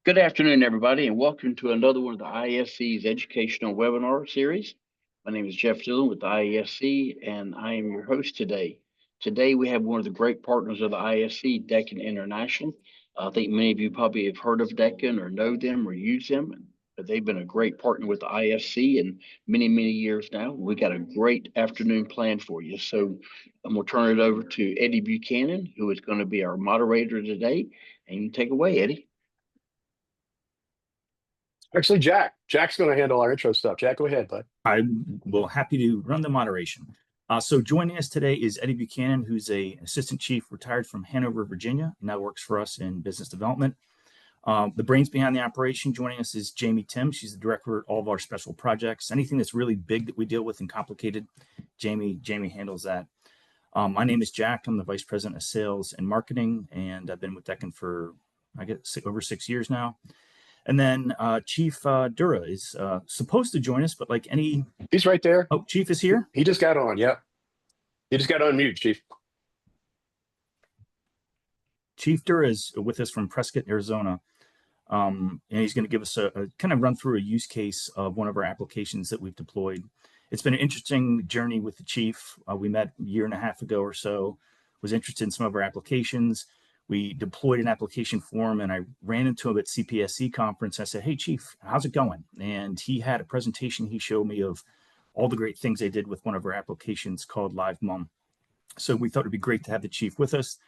Good afternoon, everybody, and welcome to another one of the ISC's educational webinar series. My name is Jeff Dillon with the ISC, and I am your host today. Today, we have one of the great partners of the ISC, Deccan International. I think many of you probably have heard of Deccan or know them or use them. But they've been a great partner with the ISC in many, many years now. We got a great afternoon planned for you. So I'm going to turn it over to Eddie Buchanan, who is going to be our moderator today. And you take away, Eddie. Actually, Jack's going to handle our intro stuff. Jack, go ahead, bud. I'm happy to run the moderation. So joining us today is Eddie Buchanan, who's an assistant chief retired from Hanover, Virginia, and now works for us in business development. The brains behind the operation joining us is Jamie Tim. She's the director of all of our special projects. Anything that's really big that we deal with and complicated, Jamie handles that. My name is Jack. I'm the vice president of sales and marketing, and I've been with Deccan for, I guess, over 6 years now. And then Chief Durre is supposed to join us, but like any... He's right there. Oh, Chief is here? He just got on, yep. He just got on mute, Chief. Chief Durre is with us from Prescott, Arizona. And he's going to give us a kind of run through a use case of one of our applications that we've deployed. It's been an interesting journey with the Chief. We met a year and a half ago or so, was interested in some of our applications. We deployed an application for him, and I ran into him at CPSC conference. I said, "Hey, Chief, how's it going?" And he had a presentation he showed me of all the great things they did with one of our applications called LiveMUM. So we thought it'd be great to have the Chief with us,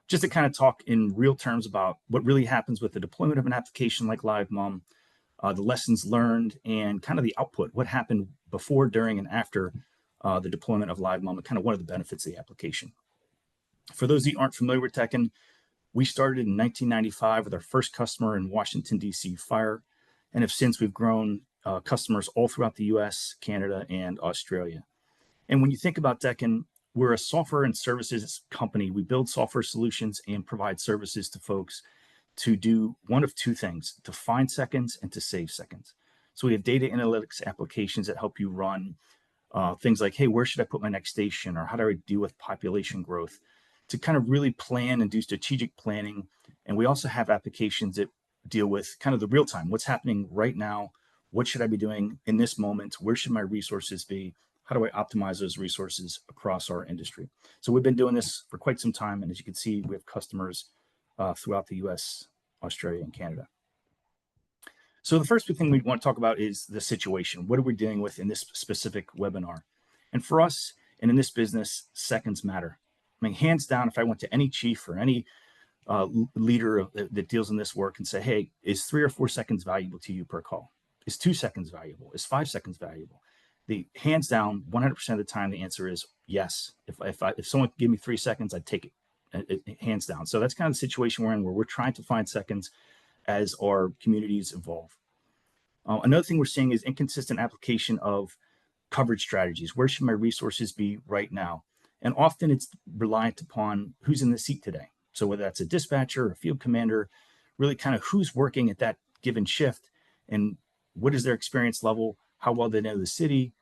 just to kind of talk in real terms about what really happens with the deployment of an application like LiveMUM, the lessons learned, and kind of the output, what happened before, during, and after the deployment of LiveMUM, and kind of one of the benefits of the application. For those of you who aren't familiar with Deccan, we started in 1995 with our first customer in Washington, D.C. Fire, and have since we've grown customers all throughout the U.S., Canada, and Australia. And when you think about Deccan, we're a software and services company. We build software solutions and provide services to folks to do one of two things: to find seconds and to save seconds. So we have data analytics applications that help you run things like, hey, where should I put my next station? Or how do I deal with population growth? To kind of really plan and do strategic planning. And we also have applications that deal with kind of the real time, what's happening right now, what should I be doing in this moment, where should my resources be, how do I optimize those resources across our industry. So we've been doing this for quite some time, and as you can see, we have customers throughout the US, Australia, and Canada. So the first big thing we want to talk about is the situation. What are we dealing with in this specific webinar? And for us, and in this business, seconds matter. I mean, hands down, if I went to any chief or any leader that deals in this work and say, hey, is 3 or 4 seconds valuable to you per call? Is 2 seconds valuable? Is 5 seconds valuable? The hands down, 100% of the time, the answer is yes. If someone could give me 3 seconds, I'd take it, hands down. So that's kind of the situation we're in, where we're trying to find seconds as our communities evolve. Another thing we're seeing is inconsistent application of coverage strategies. Where should my resources be right now? And often it's reliant upon who's in the seat today. So whether that's a dispatcher or a field commander, really kind of who's working at that given shift and what is their experience level, how well they know the city.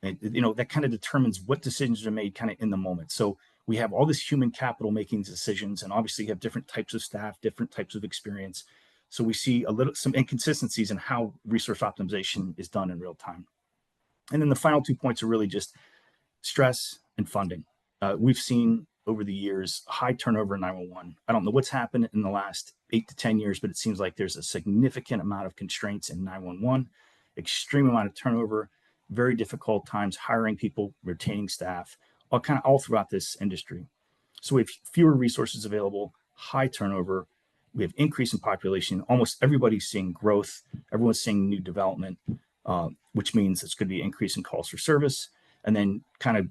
And, that kind of determines what decisions are made kind of in the moment. So we have all this human capital making decisions, and obviously you have different types of staff, different types of experience. So we see some inconsistencies in how resource optimization is done in real time. And then the final 2 points are really just stress and funding. We've seen over the years high turnover in 911. I don't know what's happened in the last 8 to 10 years, but it seems like there's a significant amount of constraints in 911, extreme amount of turnover, very difficult times hiring people, retaining staff, all throughout this industry. So we have fewer resources available, high turnover, we have increase in population. Almost everybody's seeing growth. Everyone's seeing new development, which means it's going to be an increase in calls for service. And then kind of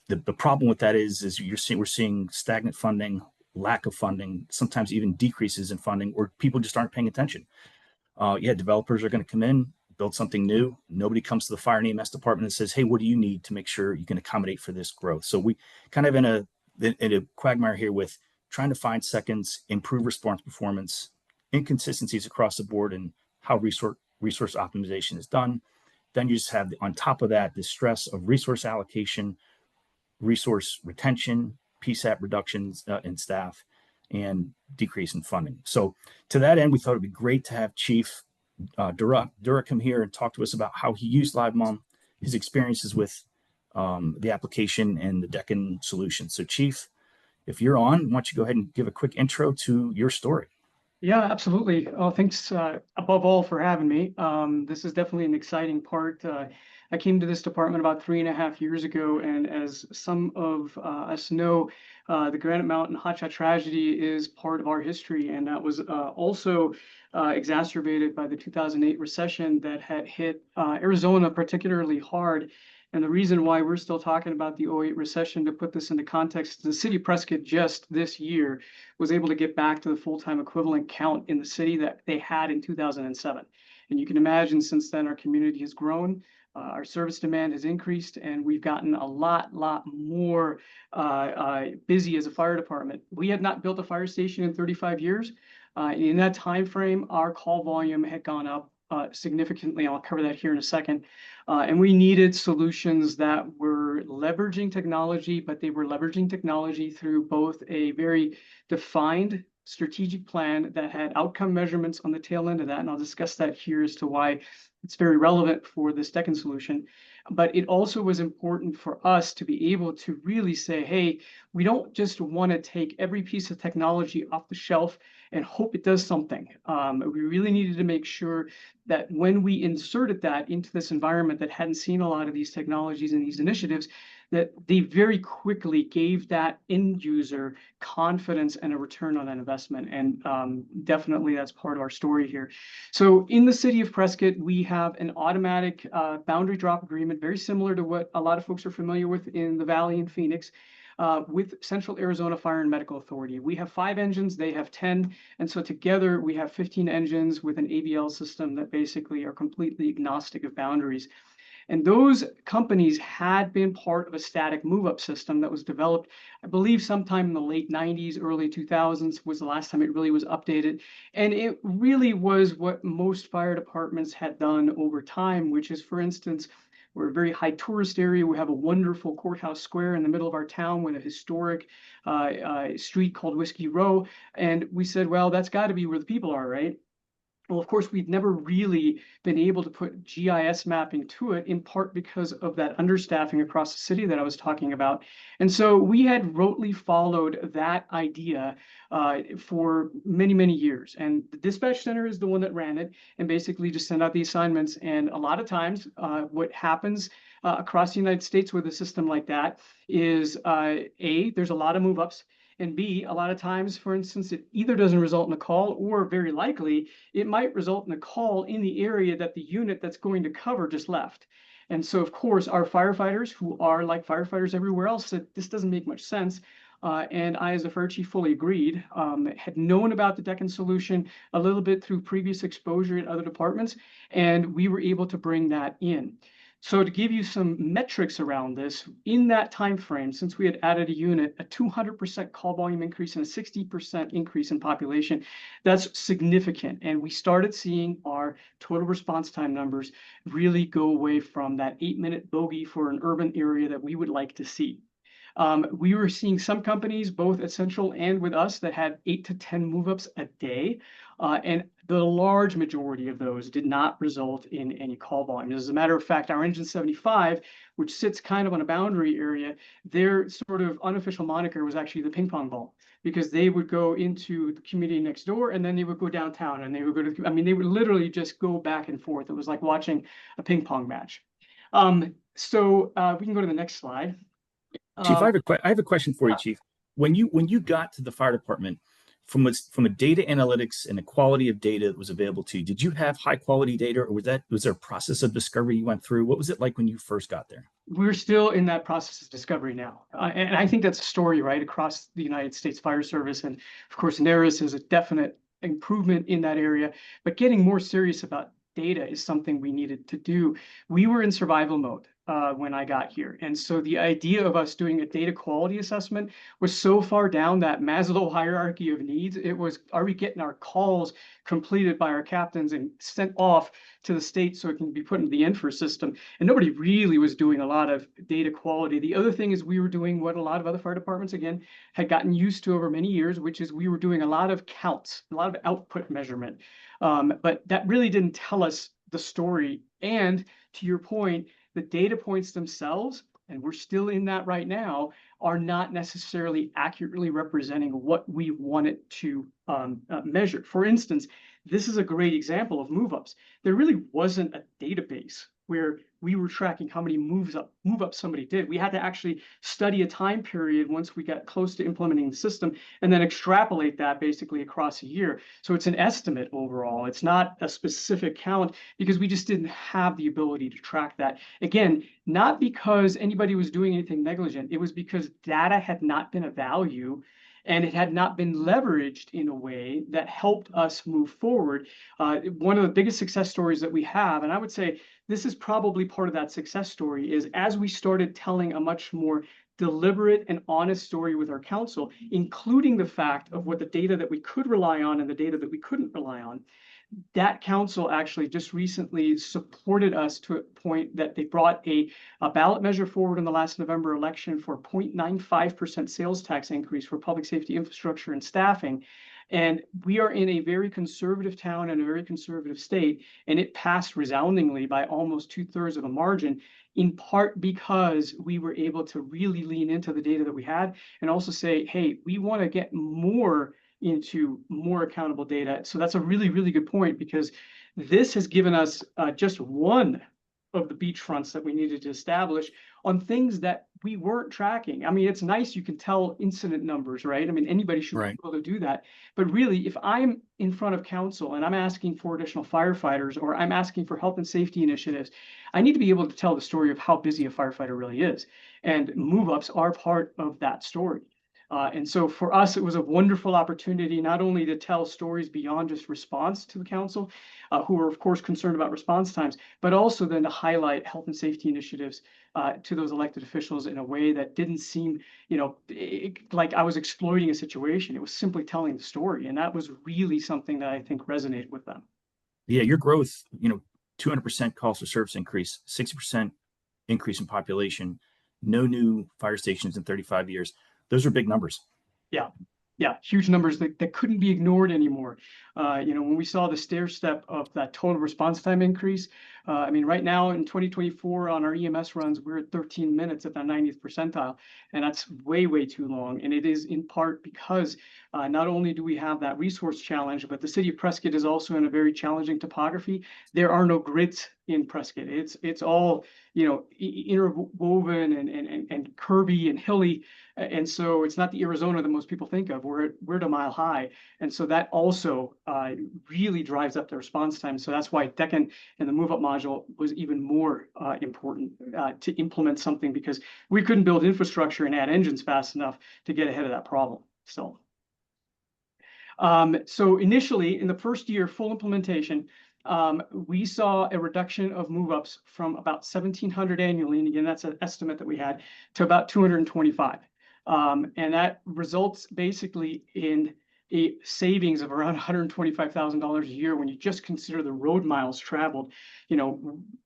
the problem with that is we're seeing stagnant funding, lack of funding, sometimes even decreases in funding, or people just aren't paying attention. Developers are going to come in, build something new. Nobody comes to the fire and EMS department and says, hey, what do you need to make sure you can accommodate for this growth? So we kind of in a quagmire here with trying to find seconds, improve response performance, inconsistencies across the board, and how resource optimization is done. Then you just have, on top of that, the stress of resource allocation, resource retention, PSAP reductions in staff, and decrease in funding. So to that end, we thought it'd be great to have Chief Durre come here and talk to us about how he used LiveMUM, his experiences with the application and the Deccan solution. So Chief, if you're on, why don't you go ahead and give a quick intro to your story? Yeah, absolutely. Thanks above all for having me. This is definitely an exciting part. I came to this department about 3.5 years ago, and as some of us know, the Granite Mountain hotshot tragedy is part of our history, and that was also exacerbated by the 2008 recession that had hit Arizona particularly hard. And the reason why we're still talking about the 2008 recession, to put this into context, the city of Prescott just this year was able to get back to the full-time equivalent count in the city that they had in 2007. And you can imagine since then our community has grown, our service demand has increased, and we've gotten a lot more busy as a fire department. We had not built a fire station in 35 years. In that time frame, our call volume had gone up significantly. I'll cover that here in a second. And we needed solutions that were leveraging technology, but they were leveraging technology through both a very defined strategic plan that had outcome measurements on the tail end of that. And I'll discuss that here as to why it's very relevant for this Deccan solution. But it also was important for us to be able to really say, hey, we don't just want to take every piece of technology off the shelf and hope it does something. We really needed to make sure that when we inserted that into this environment that hadn't seen a lot of these technologies and these initiatives, that they very quickly gave that end user confidence and a return on that investment. And definitely that's part of our story here. So in the city of Prescott, we have an automatic boundary drop agreement, very similar to what a lot of folks are familiar with in the Valley in Phoenix. With Central Arizona Fire and Medical Authority. We have 5 engines, they have 10. And so together we have 15 engines with an ABL system that basically are completely agnostic of boundaries. And those companies had been part of a static move-up system that was developed, I believe, sometime in the late 90s, early 2000s was the last time it really was updated. And it really was what most fire departments had done over time, which is, for instance, we're a very high tourist area. We have a wonderful courthouse square in the middle of our town with a historic street called Whiskey Row. And we said, well, that's got to be where the people are, right? Well, of course, we've never really been able to put GIS mapping to it, in part because of that understaffing across the city that I was talking about. And so we had rotely followed that idea for many years. And the dispatch center is the one that ran it and basically just sent out the assignments. And a lot of times what happens across the United States with a system like that is A, there's a lot of move-ups. And B, a lot of times, for instance, it either doesn't result in a call, or very likely it might result in a call in the area that the unit that's going to cover just left. And so, of course, our firefighters, who are like firefighters everywhere else, said this doesn't make much sense. And I, as the fire chief, fully agreed. Had known about the Deccan solution a little bit through previous exposure in other departments, and we were able to bring that in. So to give you some metrics around this, in that time frame, since we had added a unit, a 200% call volume increase and a 60% increase in population, that's significant. And we started seeing our total response time numbers really go away from that 8-minute bogey for an urban area that we would like to see. We were seeing some companies, both at Central and with us, that had 8 to 10 move-ups a day. And the large majority of those did not result in any call volume. As a matter of fact, our Engine 75, which sits kind of on a boundary area, their sort of unofficial moniker was actually the ping pong ball, because they would go into the community next door and then they would go downtown and they would go to, I mean, they would literally just go back and forth. It was like watching a ping pong match. So we can go to the next slide. Chief, I have a question for you, Chief. When you got to the fire department, from a data analytics and the quality of data that was available to you, did you have high quality data, or was there a process of discovery you went through? What was it like when you first got there? We're still in that process of discovery now. And I think that's a story right across the United States Fire Service. And of course, NARIS is a definite improvement in that area, but getting more serious about data is something we needed to do. We were in survival mode. when I got here. And so the idea of us doing a data quality assessment was so far down that Maslow hierarchy of needs. It was, are we getting our calls completed by our captains and sent off to the state so it can be put into the info system? And nobody really was doing a lot of data quality. The other thing is we were doing what a lot of other fire departments, again, had gotten used to over many years, which is we were doing a lot of counts, a lot of output measurement. But that really didn't tell us the story. And to your point, the data points themselves, and we're still in that right now, are not necessarily accurately representing what we wanted to measure. For instance, this is a great example of move-ups. There really wasn't a database where we were tracking how many move ups somebody did. We had to actually study a time period once we got close to implementing the system and then extrapolate that basically across a year. So it's an estimate overall. It's not a specific count because we just didn't have the ability to track that. Again, not because anybody was doing anything negligent. It was because data had not been of value and it had not been leveraged in a way that helped us move forward. One of the biggest success stories that we have, and I would say this is probably part of that success story, is as we started telling a much more deliberate and honest story with our council, including the fact of what the data that we could rely on and the data that we couldn't rely on, that council actually just recently supported us to a point that they brought a ballot measure forward in the last November election for 0.95% sales tax increase for public safety infrastructure and staffing. And we are in a very conservative town and a very conservative state, and it passed resoundingly by almost 2/3 of a margin, in part because we were able to really lean into the data that we had and also say, hey, we want to get more into more accountable data. So that's a really, really good point, because this has given us just one of the beachfronts that we needed to establish on things that we weren't tracking. I mean, it's nice you can tell incident numbers, right? I mean, anybody should be able to do that. But really, if I'm in front of council and I'm asking for additional firefighters or I'm asking for health and safety initiatives, I need to be able to tell the story of how busy a firefighter really is. And move-ups are part of that story. And so for us, it was a wonderful opportunity not only to tell stories beyond just response to the council, who are of course concerned about response times, but also then to highlight health and safety initiatives to those elected officials in a way that didn't seem, like I was exploiting a situation. It was simply telling the story, and that was really something that I think resonated with them. Yeah, your growth, 200% calls for service increase, 60% increase in population, no new fire stations in 35 years. Those are big numbers. Yeah, huge numbers that couldn't be ignored anymore. When we saw the stair step of that total response time increase, I mean, right now in 2024 on our EMS runs, we're at 13 minutes at the 90th percentile, and that's way, way too long. And it is in part because not only do we have that resource challenge, but the city of Prescott is also in a very challenging topography. There are no grids in Prescott. It's all, interwoven and curvy and hilly. And so it's not the Arizona that most people think of. We're at a mile high. And so that also really drives up the response time. So that's why Deccan and the move up module was even more important to implement something, because we couldn't build infrastructure and add engines fast enough to get ahead of that problem. So initially in the first year, full implementation, we saw a reduction of move-ups from about 1,700 annually, and again, that's an estimate that we had, to about 225. And that results basically in a savings of around $125,000 a year when you just consider the road miles traveled.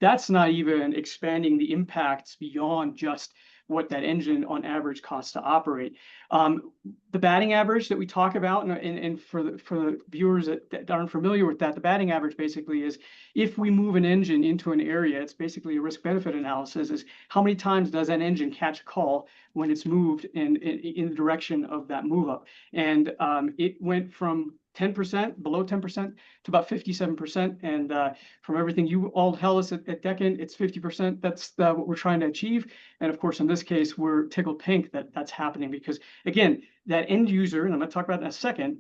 That's not even expanding the impacts beyond just what that engine on average costs to operate. The batting average that we talk about, and for the viewers that aren't familiar with that, the batting average basically is if we move an engine into an area, it's basically a risk-benefit analysis, is how many times does that engine catch a call when it's moved in the direction of that move up. And it went from 10%, below 10%, to about 57%. And from everything you all tell us at Deccan, it's 50%. That's what we're trying to achieve. And of course, in this case, we're tickled pink that that's happening, because again, that end user, and I'm going to talk about that in a second,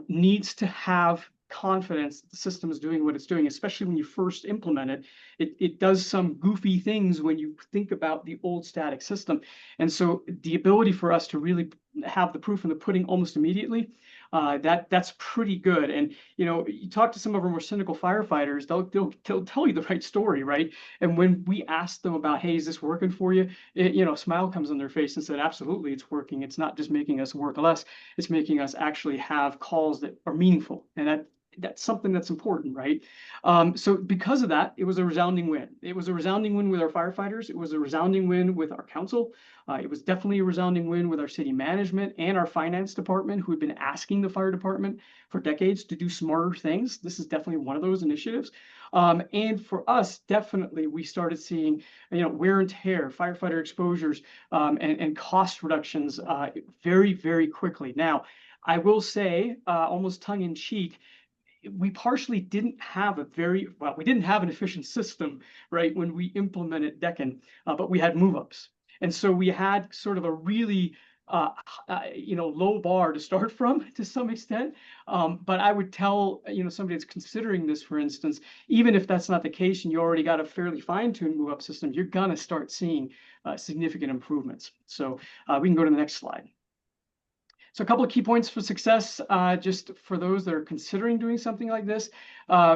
needs to have confidence that the system is doing what it's doing, especially when you first implement it. It does some goofy things when you think about the old static system. And so the ability for us to really have the proof in the pudding almost immediately, that's pretty good. And you talk to some of our more cynical firefighters, they'll tell you the right story, right? And when we ask them about, hey, is this working for you? A smile comes on their face and said, absolutely, it's working. It's not just making us work less, it's making us actually have calls that are meaningful. And that's something that's important, right? So because of that, it was a resounding win. It was a resounding win with our firefighters. It was a resounding win with our council. It was definitely a resounding win with our city management and our finance department, who had been asking the fire department for decades to do smarter things. This is definitely one of those initiatives. And for us, definitely, we started seeing, wear and tear, firefighter exposures, and cost reductions very, very quickly. Now, I will say, almost tongue in cheek, we partially didn't have we didn't have an efficient system, right, when we implemented Deccan, but we had move-ups. And so we had sort of a really low bar to start from to some extent. But I would tell, somebody that's considering this, for instance, even if that's not the case and you already got a fairly fine-tuned move-up system, you're gonna start seeing significant improvements. So we can go to the next slide. So a couple of key points for success, just for those that are considering doing something like this.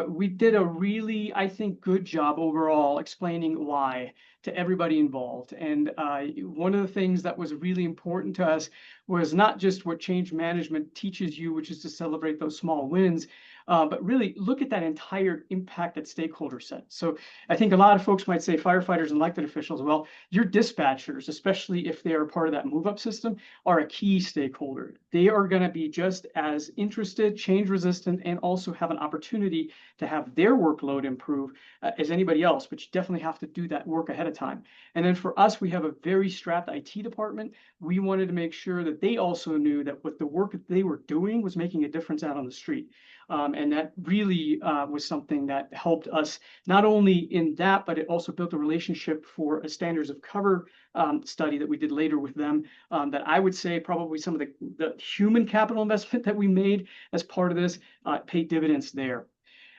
We did a really, I think, good job overall explaining why to everybody involved. And one of the things that was really important to us was not just what change management teaches you, which is to celebrate those small wins, but really look at that entire impact that stakeholder set. So I think a lot of folks might say firefighters and elected officials, well, your dispatchers, especially if they are part of that move-up system, are a key stakeholder. They are going to be just as interested, change resistant, and also have an opportunity to have their workload improve as anybody else, but you definitely have to do that work ahead of time. And then for us, we have a very strapped IT department. We wanted to make sure that they also knew that what the work that they were doing was making a difference out on the street. And that really was something that helped us not only in that, but it also built a relationship for a standards of cover study that we did later with them, that I would say probably some of the human capital investment that we made as part of this paid dividends there.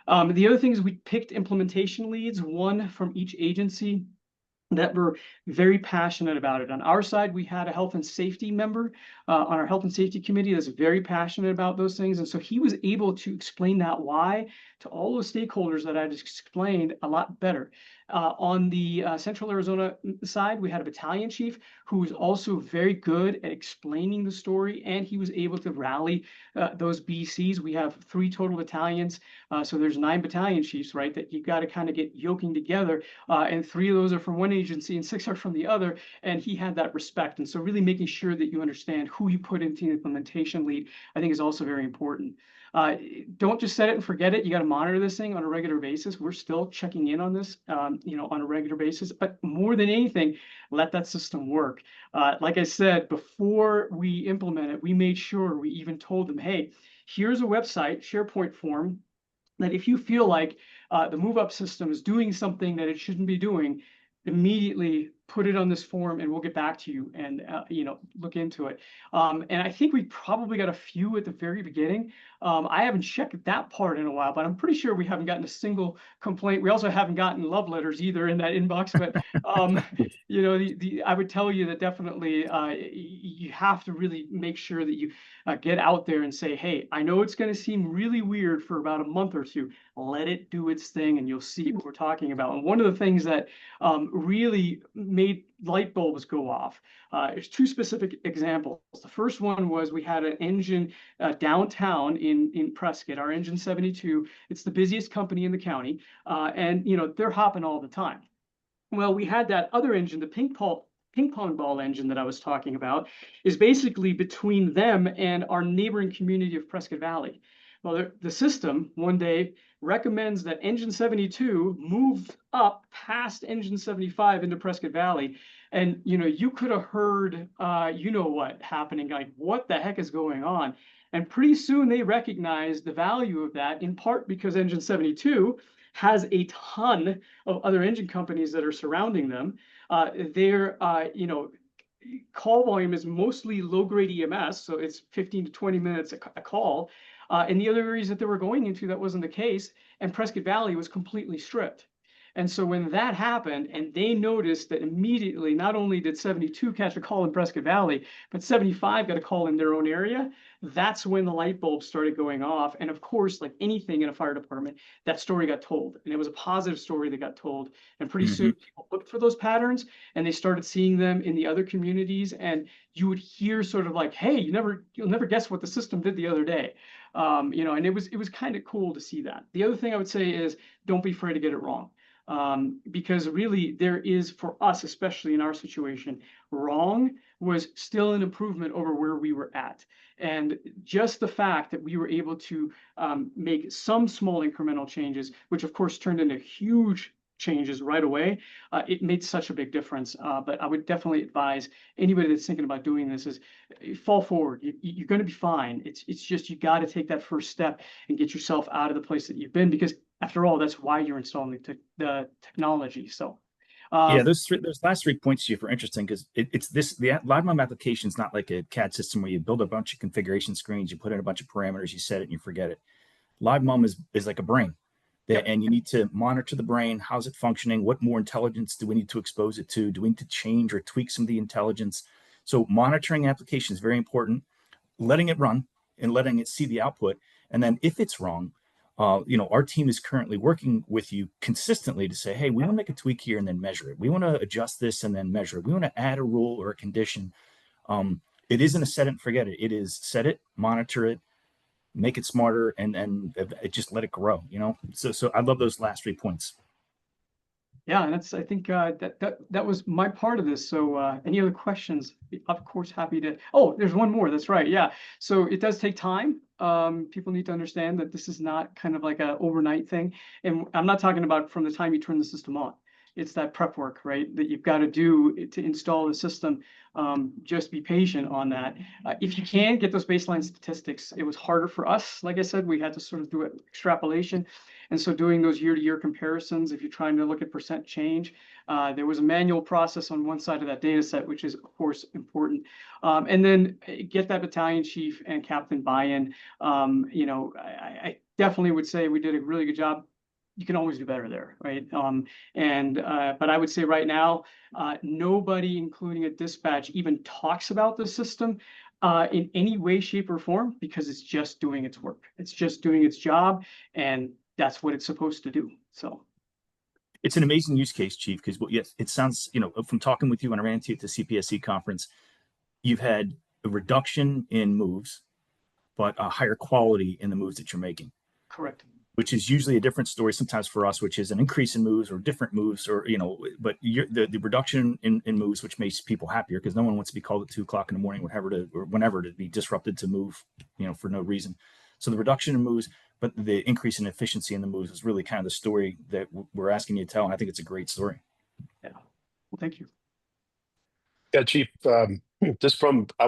The other thing is we picked implementation leads, one from each agency that were very passionate about it. On our side, we had a health and safety member on our health and safety committee that's very passionate about those things. And so he was able to explain that why to all those stakeholders that I just explained a lot better. On the Central Arizona side, we had a battalion chief who was also very good at explaining the story, and he was able to rally those BCs. We have 3 total battalions, so there's 9 battalion chiefs, right, that you've got to kind of get yoking together, and 3 of those are from one agency and 6 are from the other, and he had that respect. And so really making sure that you understand who you put into the implementation lead, I think, is also very important. Don't just set it and forget it. You got to monitor this thing on a regular basis. We're still checking in on this, on a regular basis, but more than anything, let that system work. Like I said, before we implement it, we made sure we even told them, hey, here's a website, SharePoint form, that if you feel like the move-up system is doing something that it shouldn't be doing, immediately put it on this form and we'll get back to you and look into it. And I think we probably got a few at the very beginning. I haven't checked that part in a while, but I'm pretty sure we haven't gotten a single complaint. We also haven't gotten love letters either in that inbox, but I would tell you that definitely you have to really make sure that you get out there and say, hey, I know it's going to seem really weird for about a month or two. Let it do its thing and you'll see what we're talking about. And one of the things that really made light bulbs go off. There's 2 specific examples. The first one was we had an engine downtown in Prescott, our engine 72. It's the busiest company in the county, and they're hopping all the time. Well, we had that other engine, the ping pong ball engine that I was talking about, is basically between them and our neighboring community of Prescott Valley. Well, the system one day recommends that engine 72 move up past engine 75 into Prescott Valley. And, you could have heard, what happening, like, what the heck is going on? And pretty soon they recognized the value of that, in part because engine 72 has a ton of other engine companies that are surrounding them. Their, call volume is mostly low-grade EMS, so it's 15 to 20 minutes a call. And the other areas that they were going into, that wasn't the case, and Prescott Valley was completely stripped. And so when that happened and they noticed that immediately, not only did 72 catch a call in Prescott Valley, but 75 got a call in their own area, that's when the light bulbs started going off. And of course, like anything in a fire department, that story got told. And it was a positive story that got told. And pretty soon people looked for those patterns and they started seeing them in the other communities. And you would hear sort of like, hey, you'll never guess what the system did the other day. And it was kind of cool to see that. The other thing I would say is don't be afraid to get it wrong. Because really there is, for us, especially in our situation, wrong was still an improvement over where we were at. And just the fact that we were able to make some small incremental changes, which of course turned into huge changes right away, it made such a big difference. But I would definitely advise anybody that's thinking about doing this is fall forward. You're going to be fine. It's just you got to take that first step and get yourself out of the place that you've been, because after all, that's why you're installing the technology. So, yeah, those last 3 points, Chief, are interesting because the LiveMUM application is not like a CAD system where you build a bunch of configuration screens, you put in a bunch of parameters, you set it, and you forget it. LiveMUM is like a brain, and you need to monitor the brain. How's it functioning? What more intelligence do we need to expose it to? Do we need to change or tweak some of the intelligence? So monitoring application is very important. Letting it run and letting it see the output, and then if it's wrong, our team is currently working with you consistently to say, hey, we want to make a tweak here and then measure it. We want to adjust this and then measure it. We want to add a rule or a condition. It isn't a set it and forget it. It is set it, monitor it, make it smarter, and just let it grow. So I love those last 3 points. Yeah, and I think that was my part of this. So any other questions? Of course, happy to. Oh, there's one more. That's right. Yeah. So it does take time. People need to understand that this is not kind of like an overnight thing. And I'm not talking about from the time you turn the system on. It's that prep work, right, that you've got to do to install the system. Just be patient on that. If you can get those baseline statistics, it was harder for us. Like I said, we had to sort of do it extrapolation. And so doing those year-to-year comparisons, if you're trying to look at percent change, there was a manual process on one side of that data set, which is, of course, important. And then get that battalion chief and captain buy-in. I definitely would say we did a really good job. You can always do better there, right? But I would say right now, nobody, including a dispatch, even talks about the system in any way, shape, or form, because it's just doing its work. It's just doing its job, and that's what it's supposed to do. So it's an amazing use case, Chief, because yes, it sounds, from talking with you when I ran into you at the CPSC conference, you've had a reduction in moves, but a higher quality in the moves that you're making. Correct. Which is usually a different story sometimes for us, which is an increase in moves or different moves, or but the reduction in moves, which makes people happier, because no one wants to be called at 2 o'clock in the morning, whenever to be disrupted to move, for no reason. So the reduction in moves, but the increase in efficiency in the moves is really kind of the story that we're asking you to tell. And I think it's a great story. Yeah. Well, thank you. Yeah, Chief. I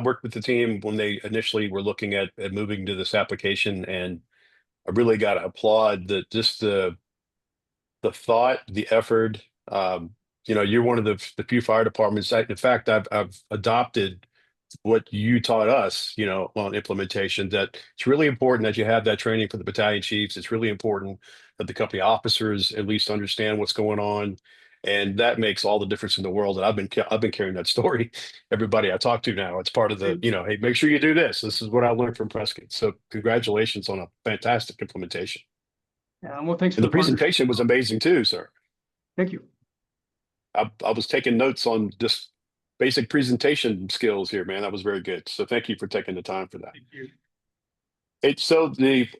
worked with the team when they initially were looking at moving to this application, and I really got to applaud the thought, the effort. You're one of the few fire departments. In fact, I've adopted what you taught us, on implementation, that it's really important that you have that training for the battalion chiefs. It's really important that the company officers at least understand what's going on. And that makes all the difference in the world. And I've been carrying that story. Everybody I talk to now, it's part of the, hey, make sure you do this. This is what I learned from Prescott. So congratulations on a fantastic implementation. Yeah, well, thanks for the presentation was amazing too, sir. Thank you. I was taking notes on just basic presentation skills here, man. That was very good. So thank you for taking the time for that. Thank you.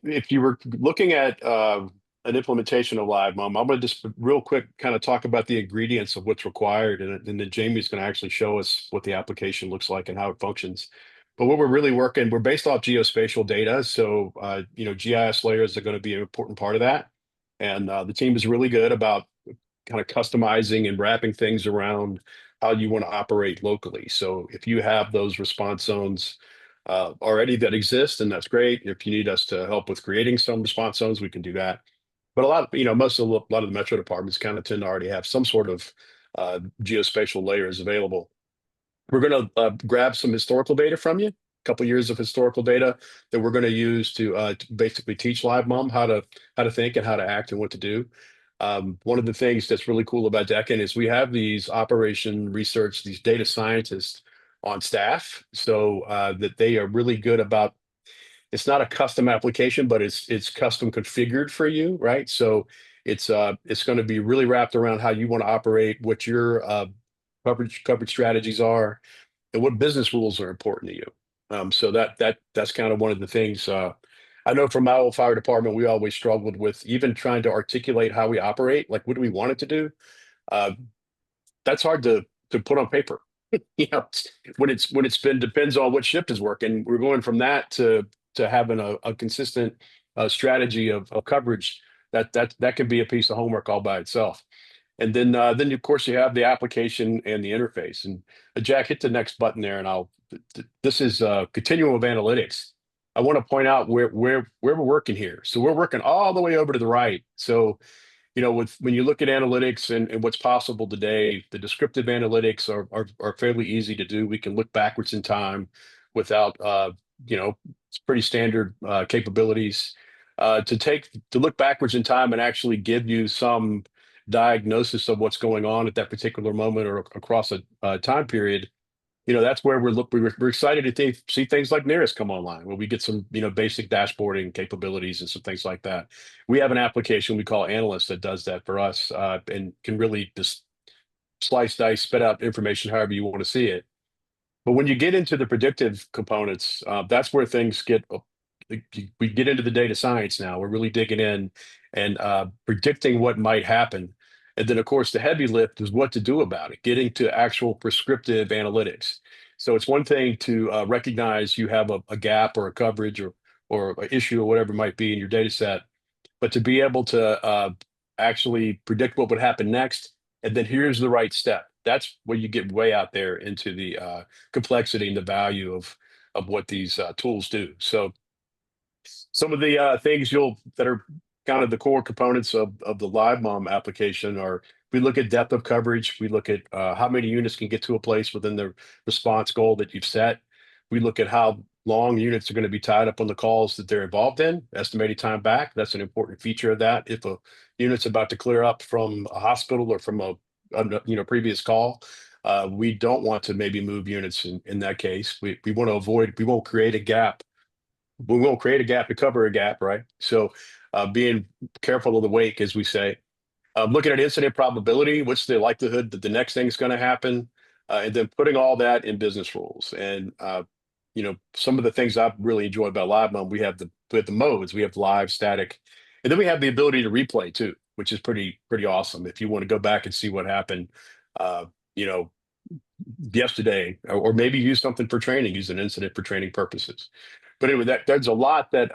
If you were looking at an implementation of LiveMUM, I'm going to just real quick kind of talk about the ingredients of what's required, and then Jamie's going to actually show us what the application looks like and how it functions. But what we're really working, we're based off geospatial data, so GIS layers are going to be an important part of that, and the team is really good about kind of customizing and wrapping things around how you want to operate locally. So if you have those response zones already that exist, and that's great. If you need us to help with creating some response zones, we can do that. But a lot of the metro departments kind of tend to already have some sort of geospatial layers available. We're going to grab some historical data from you, a couple years of historical data that we're going to use to basically teach LiveMUM how to think and how to act and what to do. One of the things that's really cool about Deccan is we have these operation research, these data scientists on staff, so that they are really good about. It's not a custom application, but it's custom configured for you, right? So it's going to be really wrapped around how you want to operate, what your coverage strategies are, and what business rules are important to you. So that's kind of one of the things. I know from my old fire department, we always struggled with even trying to articulate how we operate, like what do we want it to do? That's hard to put on paper. You know, when it's been depends on what shift is working. We're going from that to having a consistent strategy of coverage. That can be a piece of homework all by itself. And then of course you have the application and the interface. And Jack, hit the next button there, and this is continuum of analytics. I want to point out where we're working here. So we're working all the way over to the right. So, you know, when you look at analytics and what's possible today, the descriptive analytics are fairly easy to do. We can look backwards in time without, you know, it's pretty standard capabilities. To look backwards in time and actually give you some diagnosis of what's going on at that particular moment or across a time period, you know, that's where we're excited to see things like Nearest come online, where we get some, you know, basic dashboarding capabilities and some things like that. We have an application we call Analyst that does that for us and can really just slice, dice, spit out information however you want to see it. But when you get into the predictive components, that's where things we get into the data science now. We're really digging in and predicting what might happen. And then, of course, the heavy lift is what to do about it, getting to actual prescriptive analytics. So it's one thing to recognize you have a gap or a coverage or an issue or whatever it might be in your data set, but to be able to actually predict what would happen next, and then here's the right step. That's where you get way out there into the complexity and the value of what these tools do. So some of the things that are kind of the core components of the LiveMUM application are, we look at depth of coverage. We look at how many units can get to a place within the response goal that you've set. We look at how long units are going to be tied up on the calls that they're involved in, estimated time back. That's an important feature of that. If a unit's about to clear up from a hospital or from a previous call, we don't want to maybe move units in that case. We want to avoid, we won't create a gap. We won't create a gap to cover a gap, right? So being careful of the wake, as we say. Looking at incident probability, what's the likelihood that the next thing's going to happen? And then putting all that in business rules. And, you know, some of the things I've really enjoyed about LiveMUM, we have the modes, we have live, static, and then we have the ability to replay too, which is pretty awesome. If you want to go back and see what happened, you know, yesterday, or maybe use something for training, use an incident for training purposes. But anyway, there's a lot that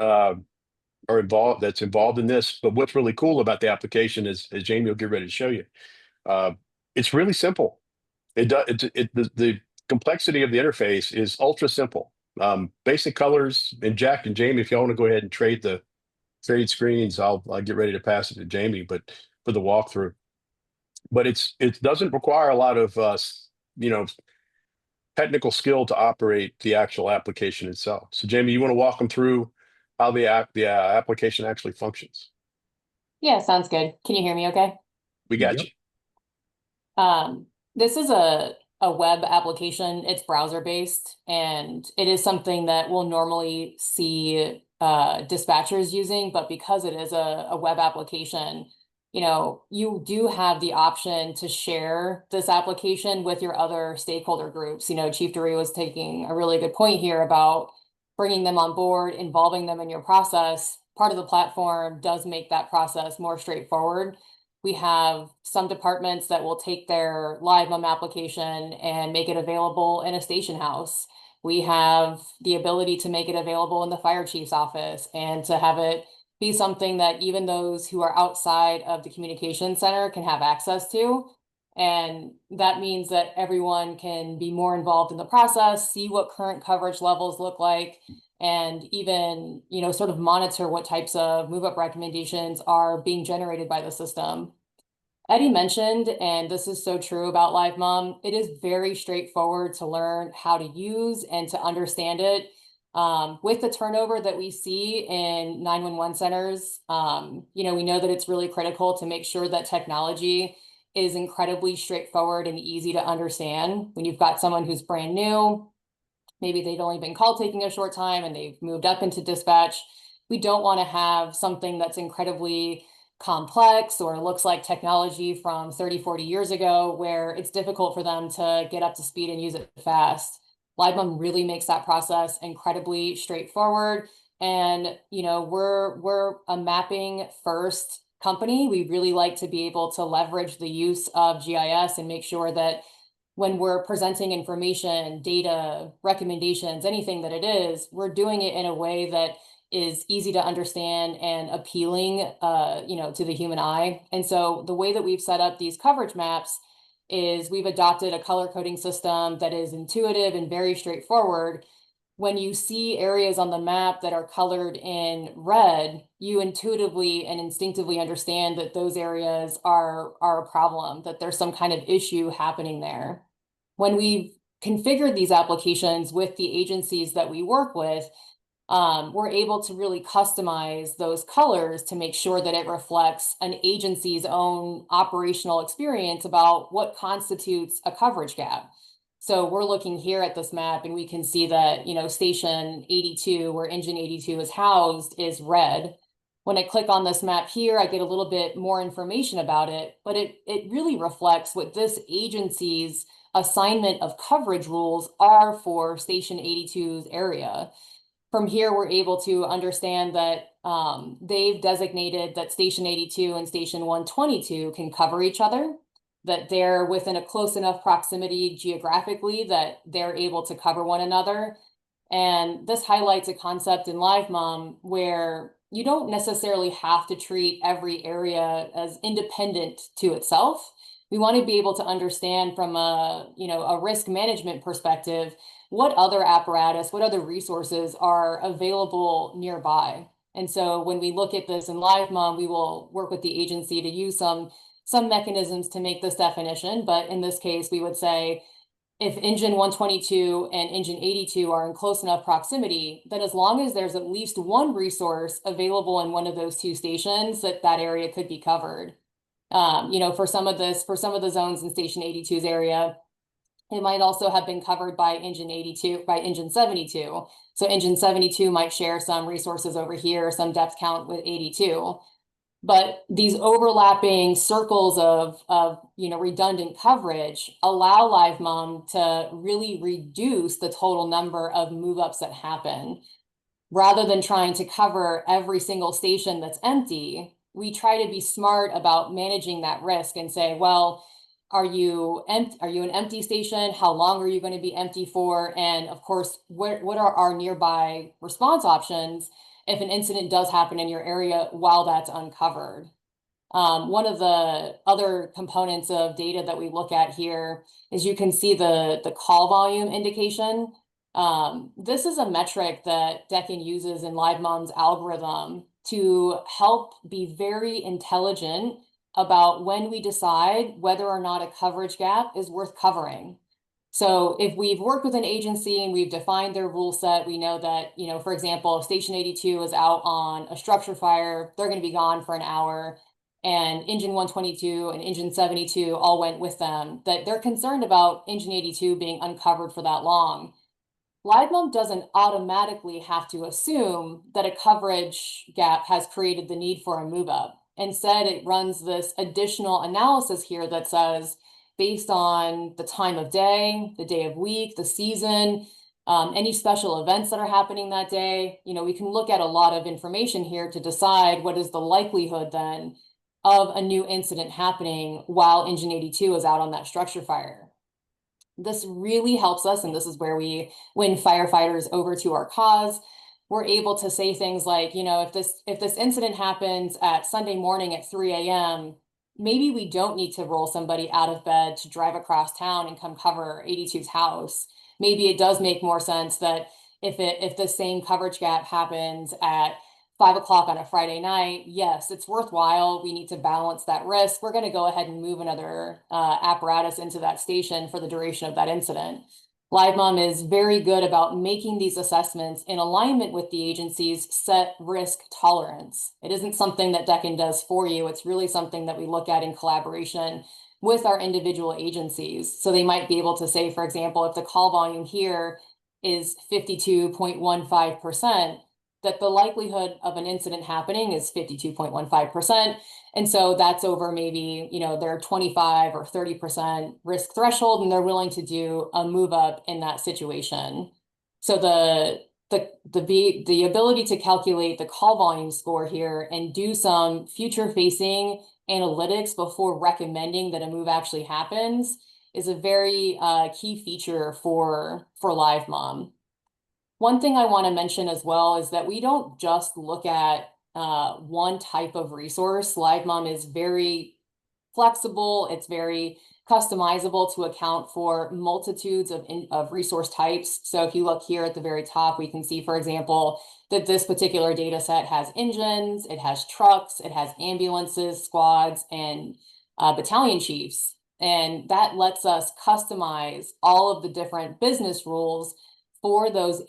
that's involved in this. But what's really cool about the application is, as Jamie will get ready to show you, it's really simple. The complexity of the interface is ultra simple. Basic colors. And Jack and Jamie, if y'all want to go ahead and trade screens, I'll get ready to pass it to Jamie, but for the walkthrough. But it doesn't require a lot of technical skill to operate the actual application itself. So Jamie, you want to walk them through how the application actually functions? Yeah, sounds good. Can you hear me okay? We got you. This is a web application. It's browser based, and it is something that we'll normally see dispatchers using, but because it is a web application, you know, you do have the option to share this application with your other stakeholder groups. You know, Chief Durre was taking a really good point here about bringing them on board, involving them in your process. Part of the platform does make that process more straightforward. We have some departments that will take their LiveMUM application and make it available in a station house. We have the ability to make it available in the fire chief's office and to have it be something that even those who are outside of the communication center can have access to. And that means that everyone can be more involved in the process, see what current coverage levels look like, and even, you know, sort of monitor what types of move up recommendations are being generated by the system. Eddie mentioned, and this is so true about LiveMUM, it is very straightforward to learn how to use and to understand it. With the turnover that we see in 911 centers, we know that it's really critical to make sure that technology is incredibly straightforward and easy to understand. When you've got someone who's brand new, maybe they've only been call taking a short time and they've moved up into dispatch, we don't want to have something that's incredibly complex or looks like technology from 30, 40 years ago, where it's difficult for them to get up to speed and use it fast. LiveMUM really makes that process incredibly straightforward. And, we're a mapping first company. We really like to be able to leverage the use of GIS and make sure that when we're presenting information, data, recommendations, anything that it is, we're doing it in a way that is easy to understand and appealing, to the human eye. And so the way that we've set up these coverage maps is we've adopted a color coding system that is intuitive and very straightforward. When you see areas on the map that are colored in red, you intuitively and instinctively understand that those areas are a problem, that there's some kind of issue happening there. When we've configured these applications with the agencies that we work with, we're able to really customize those colors to make sure that it reflects an agency's own operational experience about what constitutes a coverage gap. So we're looking here at this map and we can see that, station 82, where engine 82 is housed, is red. When I click on this map here, I get a little bit more information about it, but it really reflects what this agency's assignment of coverage rules are for station 82's area. From here, we're able to understand that they've designated that station 82 and station 122 can cover each other, that they're within a close enough proximity geographically that they're able to cover one another. And this highlights a concept in LiveMUM where you don't necessarily have to treat every area as independent to itself. We want to be able to understand from a risk management perspective, what other apparatus, what other resources are available nearby. And so when we look at this in LiveMUM, we will work with the agency to use some mechanisms to make this definition. But in this case, we would say, if engine 122 and engine 82 are in close enough proximity, then as long as there's at least one resource available in one of those two stations, that area could be covered. For some of the zones in station 82's area, it might also have been covered by engine 72. So engine 72 might share some resources over here, some depth count with 82. But these overlapping circles of redundant coverage allow LiveMUM to really reduce the total number of move-ups that happen. Rather than trying to cover every single station that's empty, we try to be smart about managing that risk and say, well, are you an empty station? How long are you going to be empty for? And of course, what are our nearby response options if an incident does happen in your area while that's uncovered? One of the other components of data that we look at here is you can see the call volume indication. This is a metric that Deccan uses in LiveMUM's algorithm to help be very intelligent about when we decide whether or not a coverage gap is worth covering. So if we've worked with an agency and we've defined their rule set, we know that, for example, if station 82 is out on a structure fire, they're going to be gone for an hour, and engine 122 and engine 72 all went with them, that they're concerned about engine 82 being uncovered for that long. LiveMUM doesn't automatically have to assume that a coverage gap has created the need for a move up. Instead, it runs this additional analysis here that says, based on the time of day, the day of week, the season, any special events that are happening that day, we can look at a lot of information here to decide what is the likelihood then of a new incident happening while engine 82 is out on that structure fire. This really helps us, and this is where we win firefighters over to our cause. We're able to say things like, if this incident happens at Sunday morning at 3 a.m., maybe we don't need to roll somebody out of bed to drive across town and come cover 82's house. Maybe it does make more sense that if the same coverage gap happens at 5 o'clock on a Friday night, yes, it's worthwhile. We need to balance that risk. We're going to go ahead and move another apparatus into that station for the duration of that incident. LiveMUM is very good about making these assessments in alignment with the agency's set risk tolerance. It isn't something that Deccan does for you. It's really something that we look at in collaboration with our individual agencies. So they might be able to say, for example, if the call volume here is 52.15%, that the likelihood of an incident happening is 52.15%. And so that's over maybe, their 25 or 30% risk threshold, and they're willing to do a move up in that situation. So the ability to calculate the call volume score here and do some future facing analytics before recommending that a move actually happens is a very key feature for LiveMUM. One thing I want to mention as well is that we don't just look at one type of resource. LiveMUM is very flexible. It's very customizable to account for multitudes of resource types. So if you look here at the very top, we can see, for example, that this particular data set has engines, it has trucks, it has ambulances, squads, and battalion chiefs. And that lets us customize all of the different business rules for those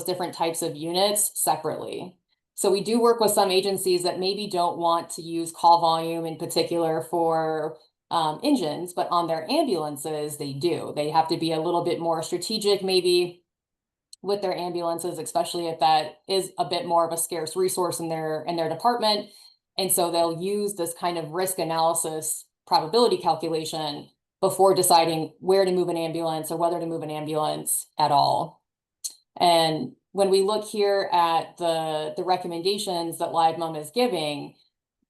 different types of units separately. So we do work with some agencies that maybe don't want to use call volume in particular for engines, but on their ambulances, they do. They have to be a little bit more strategic maybe with their ambulances, especially if that is a bit more of a scarce resource in their department. And so they'll use this kind of risk analysis probability calculation before deciding where to move an ambulance or whether to move an ambulance at all. And when we look here at the recommendations that LiveMUM is giving,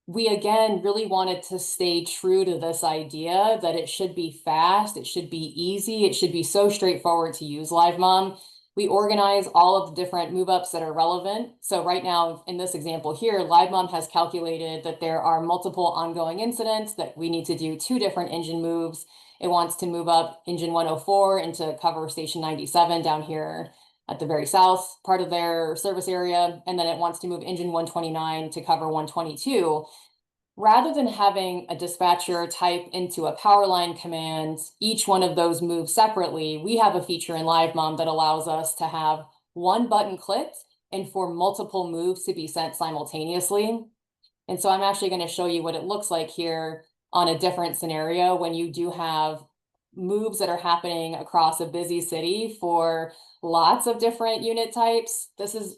we again really wanted to stay true to this idea that it should be fast, it should be easy, it should be so straightforward to use LiveMUM. We organize all of the different move ups that are relevant. So right now in this example here, LiveMUM has calculated that there are multiple ongoing incidents that we need to do 2 different engine moves. It wants to move up engine 104 into cover station 97 down here at the very south part of their service area. And then it wants to move engine 129 to cover 122. Rather than having a dispatcher type into a power line command, each one of those moves separately, we have a feature in LiveMUM that allows us to have one button clicked and for multiple moves to be sent simultaneously. And so I'm actually going to show you what it looks like here on a different scenario when you do have moves that are happening across a busy city for lots of different unit types. This is,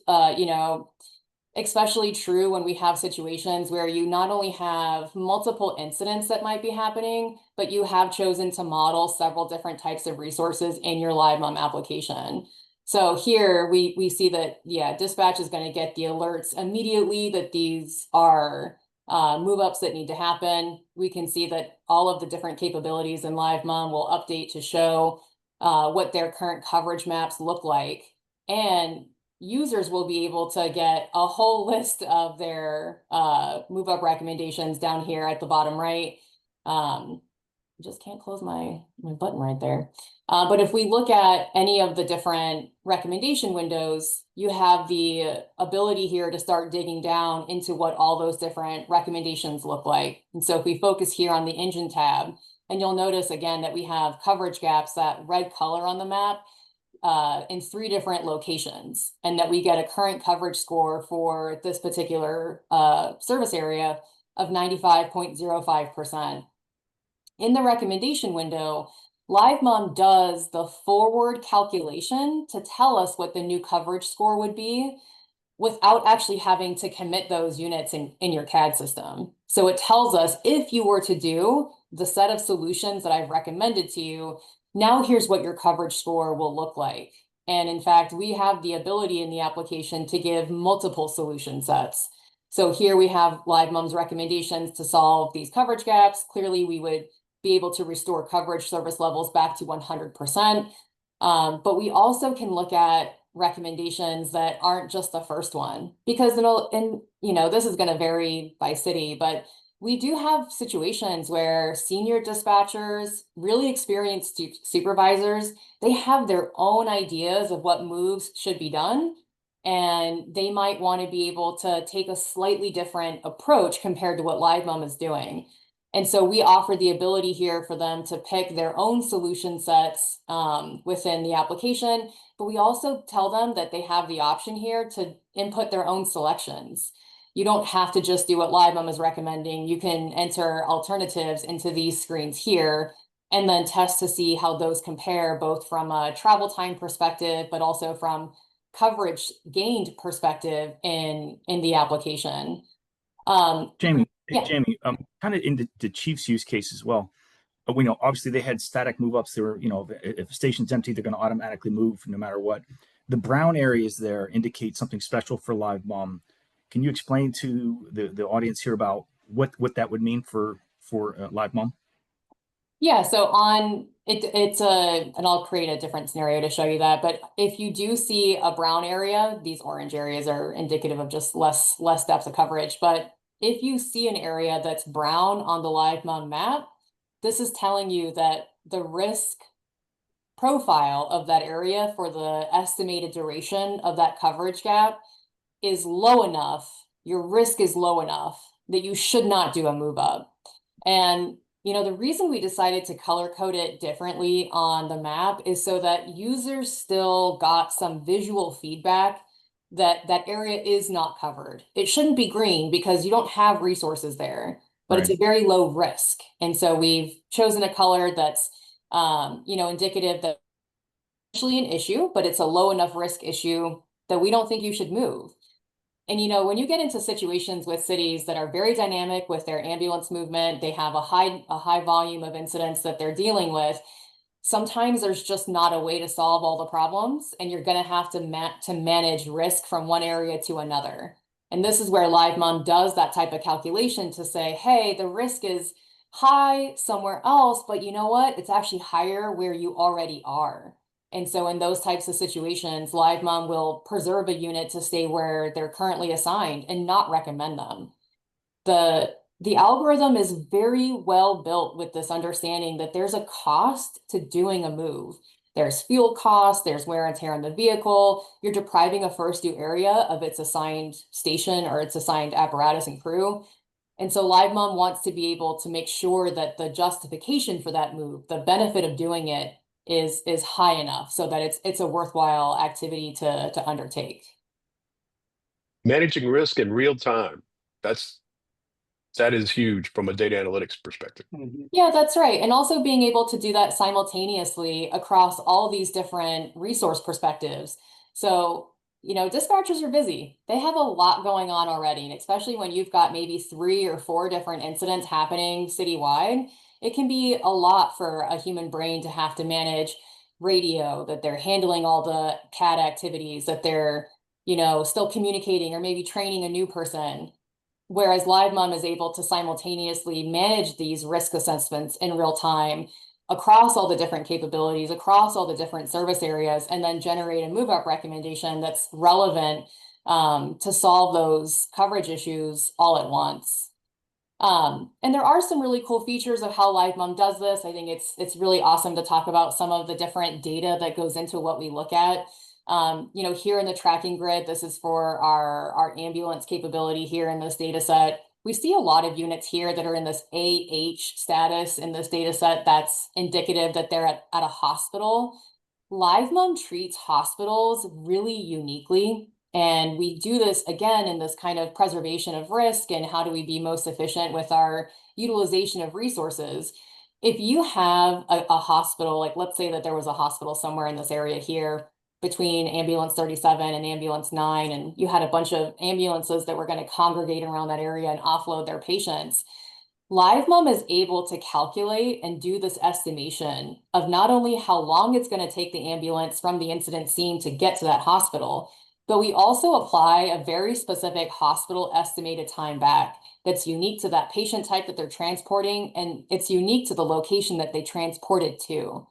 especially true when we have situations where you not only have multiple incidents that might be happening, but you have chosen to model several different types of resources in your LiveMUM application. So here we see that, dispatch is going to get the alerts immediately that these are move ups that need to happen. We can see that all of the different capabilities in LiveMUM will update to show what their current coverage maps look like. And users will be able to get a whole list of their move up recommendations down here at the bottom right. Just can't close my button right there. But if we look at any of the different recommendation windows, you have the ability here to start digging down into what all those different recommendations look like. And so if we focus here on the engine tab, and you'll notice again that we have coverage gaps, that red color on the map, in 3 different locations, and that we get a current coverage score for this particular service area of 95.05%. In the recommendation window, LiveMUM does the forward calculation to tell us what the new coverage score would be without actually having to commit those units in your CAD system. So it tells us if you were to do the set of solutions that I've recommended to you, now here's what your coverage score will look like. And in fact, we have the ability in the application to give multiple solution sets. So here we have LiveMUM's recommendations to solve these coverage gaps. Clearly, we would be able to restore coverage service levels back to 100%. But we also can look at recommendations that aren't just the first one, because this is going to vary by city, but we do have situations where senior dispatchers, really experienced supervisors, they have their own ideas of what moves should be done. And they might want to be able to take a slightly different approach compared to what LiveMUM is doing. And so we offer the ability here for them to pick their own solution sets within the application, but we also tell them that they have the option here to input their own selections. You don't have to just do what LiveMUM is recommending. You can enter alternatives into these screens here and then test to see how those compare, both from a travel time perspective, but also from coverage gained perspective in the application. Jamie, Yeah. Jamie, kind of in the Chiefs use case as well. We know obviously they had static move ups. They were, if a station's empty, they're going to automatically move no matter what. The brown areas there indicate something special for LiveMUM. Can you explain to the audience here about what that would mean for LiveMUM? Yeah, so on it's and I'll create a different scenario to show you that. But if you do see a brown area, these orange areas are indicative of just less depth of coverage. But if you see an area that's brown on the LiveMUM map, this is telling you that the risk profile of that area for the estimated duration of that coverage gap is low enough, your risk is low enough that you should not do a move up. And the reason we decided to color code it differently on the map is so that users still got some visual feedback that that area is not covered. It shouldn't be green because you don't have resources there, but it's a very low risk. And so we've chosen a color that's, indicative that it's actually an issue, but it's a low enough risk issue that we don't think you should move. And when you get into situations with cities that are very dynamic with their ambulance movement, they have a high volume of incidents that they're dealing with. Sometimes there's just not a way to solve all the problems, and you're going to have to manage risk from one area to another. And this is where LiveMUM does that type of calculation to say, hey, the risk is high somewhere else, but you know what? It's actually higher where you already are. And so in those types of situations, LiveMUM will preserve a unit to stay where they're currently assigned and not recommend them. The algorithm is very well built with this understanding that there's a cost to doing a move. There's fuel costs, there's wear and tear on the vehicle. You're depriving a first due area of its assigned station or its assigned apparatus and crew. And so LiveMUM wants to be able to make sure that the justification for that move, the benefit of doing it, is high enough so that it's a worthwhile activity to undertake. Managing risk in real time. That is huge from a data analytics perspective. Yeah, that's right. And also being able to do that simultaneously across all these different resource perspectives. So, dispatchers are busy. They have a lot going on already. And especially when you've got maybe 3 or 4 different incidents happening citywide, it can be a lot for a human brain to have to manage radio, that they're handling all the CAD activities, that they're, still communicating or maybe training a new person. Whereas LiveMUM is able to simultaneously manage these risk assessments in real time across all the different capabilities, across all the different service areas, and then generate a move up recommendation that's relevant to solve those coverage issues all at once. And there are some really cool features of how LiveMUM does this. I think it's really awesome to talk about some of the different data that goes into what we look at. Here in the tracking grid, this is for our ambulance capability here in this data set. We see a lot of units here that are in this AH status in this data set that's indicative that they're at a hospital. LiveMUM treats hospitals really uniquely. And we do this again in this kind of preservation of risk and how do we be most efficient with our utilization of resources. If you have a hospital, like let's say that there was a hospital somewhere in this area here between ambulance 37 and ambulance 9, and you had a bunch of ambulances that were going to congregate around that area and offload their patients. LiveMUM is able to calculate and do this estimation of not only how long it's going to take the ambulance from the incident scene to get to that hospital, but we also apply a very specific hospital estimated time back that's unique to that patient type that they're transporting, and it's unique to the location that they transported to.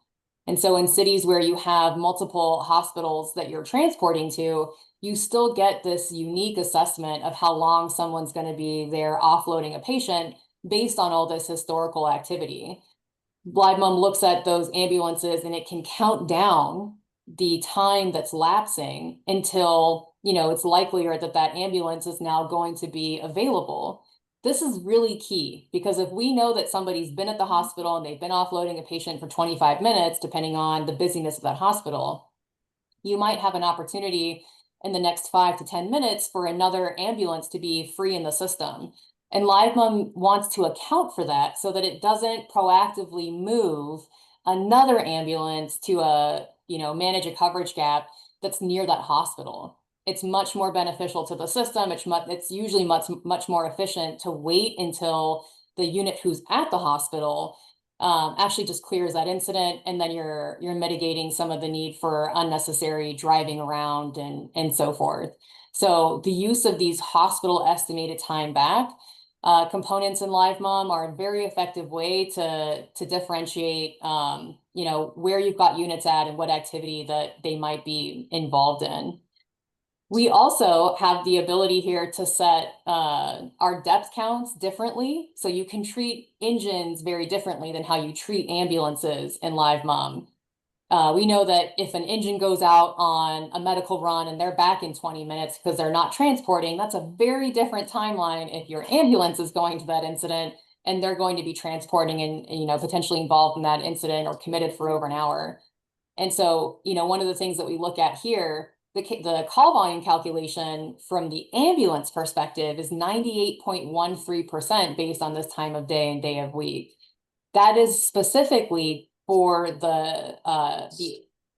And so in cities where you have multiple hospitals that you're transporting to, you still get this unique assessment of how long someone's going to be there offloading a patient based on all this historical activity. LiveMUM looks at those ambulances and it can count down the time that's lapsing until, it's likelier that that ambulance is now going to be available. This is really key, because if we know that somebody's been at the hospital and they've been offloading a patient for 25 minutes, depending on the busyness of that hospital, you might have an opportunity in the next 5 to 10 minutes for another ambulance to be free in the system. And LiveMUM wants to account for that so that it doesn't proactively move another ambulance to manage a coverage gap that's near that hospital. It's much more beneficial to the system. It's usually much more efficient to wait until the unit who's at the hospital actually just clears that incident, and then you're mitigating some of the need for unnecessary driving around and so forth. So the use of these hospital estimated time back components in LiveMUM are a very effective way to differentiate where you've got units at and what activity that they might be involved in. We also have the ability here to set our depth counts differently. So you can treat engines very differently than how you treat ambulances in LiveMUM. We know that if an engine goes out on a medical run and they're back in 20 minutes because they're not transporting, that's a very different timeline if your ambulance is going to that incident and they're going to be transporting and potentially involved in that incident or committed for over an hour. And so, one of the things that we look at here, the call volume calculation from the ambulance perspective is 98.13% based on this time of day and day of week. That is specifically for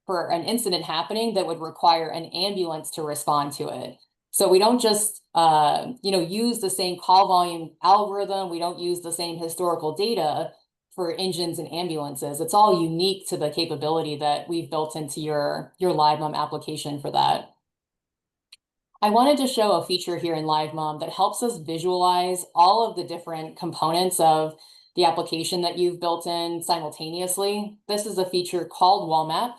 for an incident happening that would require an ambulance to respond to it. So we don't just use the same call volume algorithm. We don't use the same historical data for engines and ambulances. It's all unique to the capability that we've built into your LiveMUM application for that. I wanted to show a feature here in LiveMUM that helps us visualize all of the different components of the application that you've built in simultaneously. This is a feature called wall map.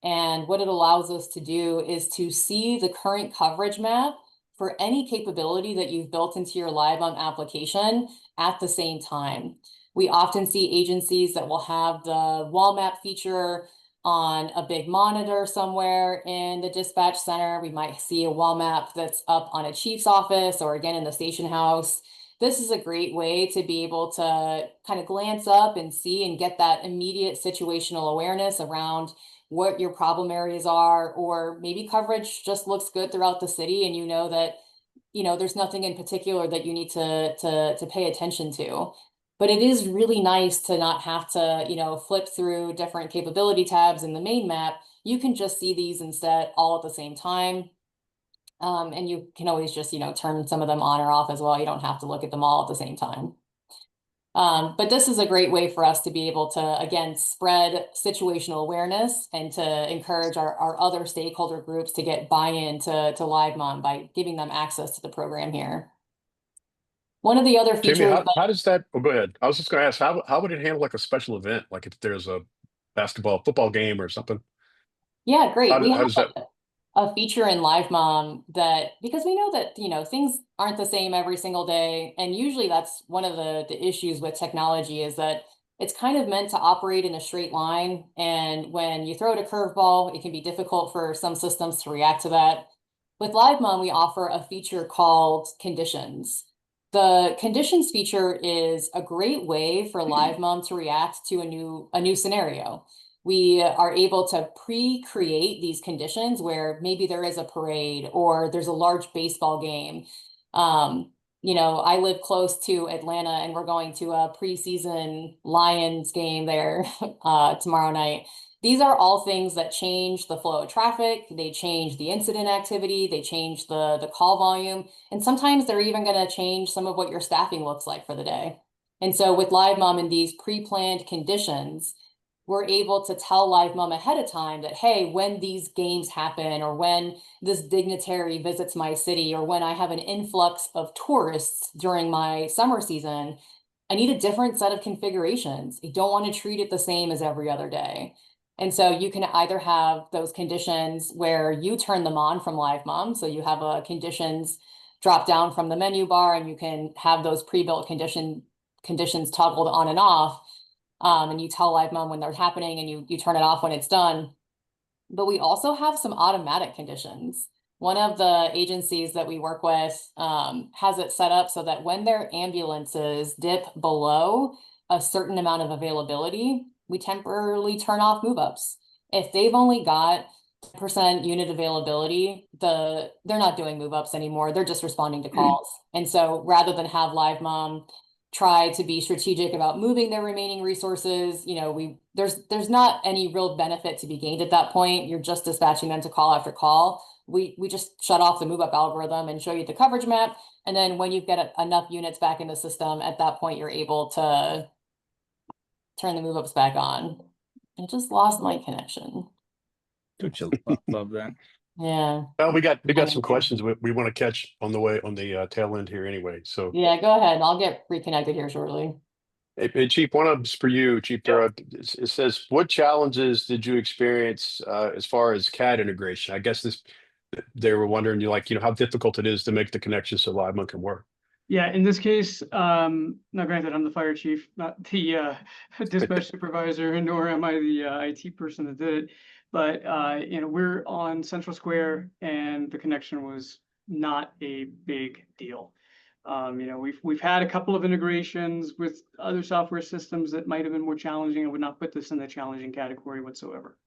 And what it allows us to do is to see the current coverage map for any capability that you've built into your LiveMUM application at the same time. We often see agencies that will have the wall map feature on a big monitor somewhere in the dispatch center. We might see a wall map that's up on a chief's office or again in the station house. This is a great way to be able to kind of glance up and see and get that immediate situational awareness around what your problem areas are, or maybe coverage just looks good throughout the city and that there's nothing in particular that you need to pay attention to. But it is really nice to not have to, flip through different capability tabs in the main map. You can just see these instead all at the same time. And you can always just, turn some of them on or off as well. You don't have to look at them all at the same time. But this is a great way for us to be able to, again, spread situational awareness and to encourage our other stakeholder groups to get buy-in to LiveMUM by giving them access to the program here. One of the other features. Jamie, how does that? Oh, go ahead. I was just going to ask, how would it handle like a special event, like if there's a football game or something? Yeah, great. How does that? A feature in LiveMUM that, because we know that, things aren't the same every single day. And usually that's one of the issues with technology, is that it's kind of meant to operate in a straight line. And when you throw it a curveball, it can be difficult for some systems to react to that. With LiveMUM, we offer a feature called conditions. The conditions feature is a great way for LiveMUM to react to a new scenario. We are able to pre-create these conditions where maybe there is a parade or there's a large baseball game. I live close to Atlanta and we're going to a preseason Lions game there tomorrow night. These are all things that change the flow of traffic. They change the incident activity. They change the call volume. And sometimes they're even going to change some of what your staffing looks like for the day. And so with LiveMUM and these pre-planned conditions, we're able to tell LiveMUM ahead of time that, hey, when these games happen, or when this dignitary visits my city, or when I have an influx of tourists during my summer season, I need a different set of configurations. I don't want to treat it the same as every other day. And so you can either have those conditions where you turn them on from LiveMUM. So you have a conditions drop down from the menu bar, and you can have those pre-built conditions toggled on and off. And you tell LiveMUM when they're happening and you turn it off when it's done. But we also have some automatic conditions. One of the agencies that we work with has it set up so that when their ambulances dip below a certain amount of availability, we temporarily turn off move-ups. If they've only got 10% unit availability, they're not doing move-ups anymore. They're just responding to calls. And so rather than have LiveMUM try to be strategic about moving their remaining resources, there's not any real benefit to be gained at that point. You're just dispatching them to call after call. We just shut off the move-up algorithm and show you the coverage map. And then when you get enough units back in the system, at that point, you're able to turn the move-ups back on. I just lost my connection. Don't you love that? Yeah. Well, we got some questions we want to catch on the tail end here anyway. So Yeah, go ahead. I'll get reconnected here shortly. hey, Chief, one of them's for you, Chief Durre. It says, what challenges did you experience as far as CAD integration? I guess they were wondering, how difficult it is to make the connections so LiveMUM can work. Yeah, in this case, now granted, I'm the fire chief, not the dispatch supervisor, nor am I the IT person that did it. But we're on Central Square, and the connection was not a big deal. We've had a couple of integrations with other software systems that might have been more challenging. I would not put this in the challenging category whatsoever.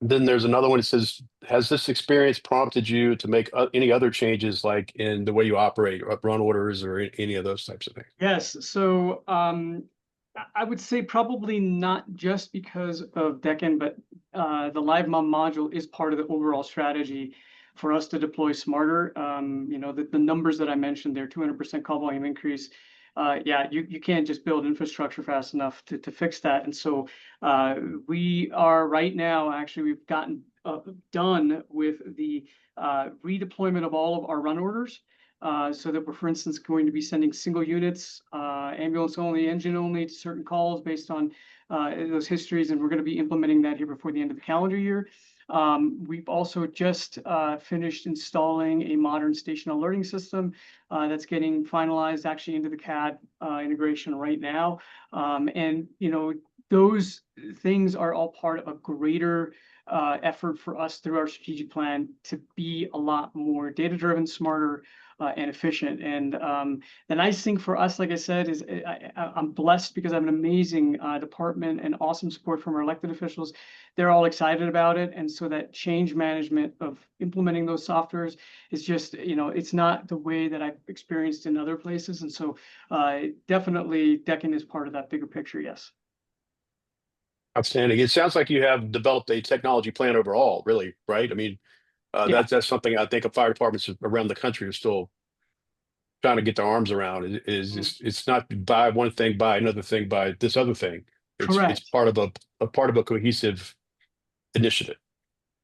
Then there's another one that says, has this experience prompted you to make any other changes, like in the way you operate, or run orders, or any of those types of things? Yes. So I would say probably not just because of Deccan, but the LiveMUM module is part of the overall strategy for us to deploy smarter. The numbers that I mentioned there, 200% call volume increase. You can't just build infrastructure fast enough to fix that. And so we are right now, actually, we've gotten done with the redeployment of all of our run orders. So that we're, for instance, going to be sending single units, ambulance only, engine only to certain calls based on those histories, and we're going to be implementing that here before the end of the calendar year. We've also just finished installing a modern station alerting system that's getting finalized actually into the CAD integration right now. Those things are all part of a greater effort for us through our strategic plan to be a lot more data-driven, smarter, and efficient. And the nice thing for us, like I said, is I'm blessed because I have an amazing department and awesome support from our elected officials. They're all excited about it. And so that change management of implementing those softwares is just, it's not the way that I've experienced in other places. And so definitely Deccan is part of that bigger picture, yes. Outstanding. It sounds like you have developed a technology plan overall, really, right? I mean, Yeah. that's something I think of fire departments around the country are still trying to get their arms around. It's not buy one thing, buy another thing, buy this other thing. It's Correct. part of a cohesive initiative.